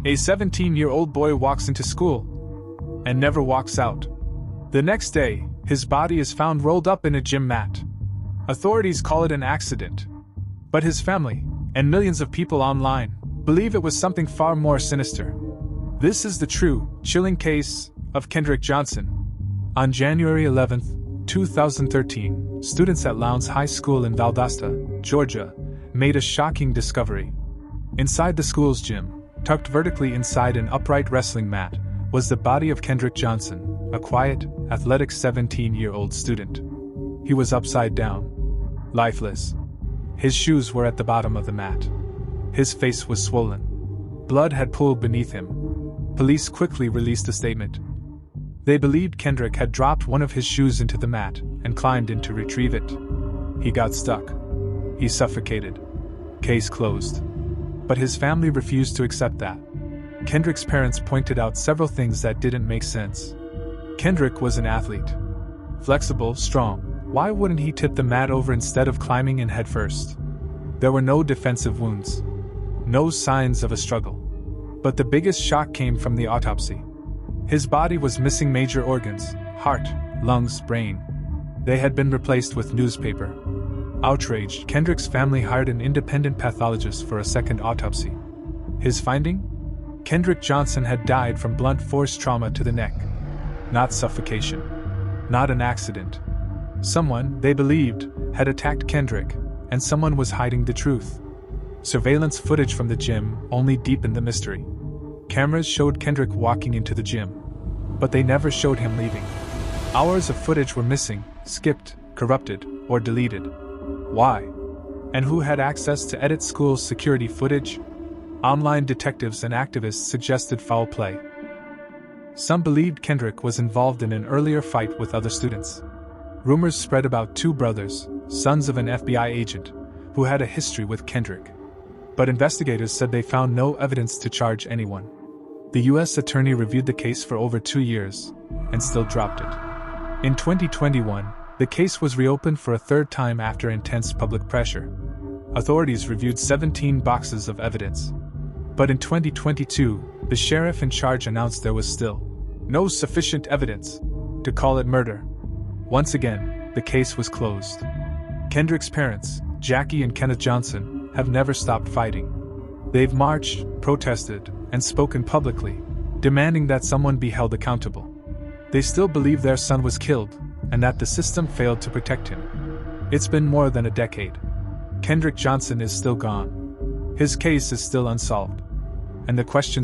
A 17-year-old boy walks into school and never walks out. The next day, his body is found rolled up in a gym mat. Authorities call it an accident. But his family, and millions of people online, believe it was something far more sinister. This is the true, chilling case of Kendrick Johnson. On January 11, 2013, students at Lowndes High School in Valdosta, Georgia, made a shocking discovery. Inside the school's gym, tucked vertically inside an upright wrestling mat, was the body of Kendrick Johnson, a quiet, athletic 17-year-old student. He was upside down, lifeless. His shoes were at the bottom of the mat. His face was swollen. Blood had pooled beneath him. Police quickly released a statement. They believed Kendrick had dropped one of his shoes into the mat and climbed in to retrieve it. He got stuck. He suffocated. Case closed. But his family refused to accept that. Kendrick's parents pointed out several things that didn't make sense. Kendrick was an athlete. Flexible, strong. Why wouldn't he tip the mat over instead of climbing in headfirst? There were no defensive wounds. No signs of a struggle. But the biggest shock came from the autopsy. His body was missing major organs: heart, lungs, brain. They had been replaced with newspaper. Outraged, Kendrick's family hired an independent pathologist for a second autopsy. His finding? Kendrick Johnson had died from blunt force trauma to the neck. Not suffocation. Not an accident. Someone, they believed, had attacked Kendrick, and someone was hiding the truth. Surveillance footage from the gym only deepened the mystery. Cameras showed Kendrick walking into the gym, but they never showed him leaving. Hours of footage were missing, skipped, corrupted, or deleted. Why? And who had access to edit school's security footage? Online detectives and activists suggested foul play. Some believed Kendrick was involved in an earlier fight with other students. Rumors spread about two brothers, sons of an FBI agent, who had a history with Kendrick. But investigators said they found no evidence to charge anyone. The U.S. attorney reviewed the case for over 2 years, and still dropped it. In 2021, the case was reopened for a third time after intense public pressure. Authorities reviewed 17 boxes of evidence. But in 2022, the sheriff in charge announced there was still no sufficient evidence to call it murder. Once again, the case was closed. Kendrick's parents, Jackie and Kenneth Johnson, have never stopped fighting. They've marched, protested, and spoken publicly, demanding that someone be held accountable. They still believe their son was killed, and that the system failed to protect him. It's been more than a decade. Kendrick Johnson is still gone. His case is still unsolved. And the question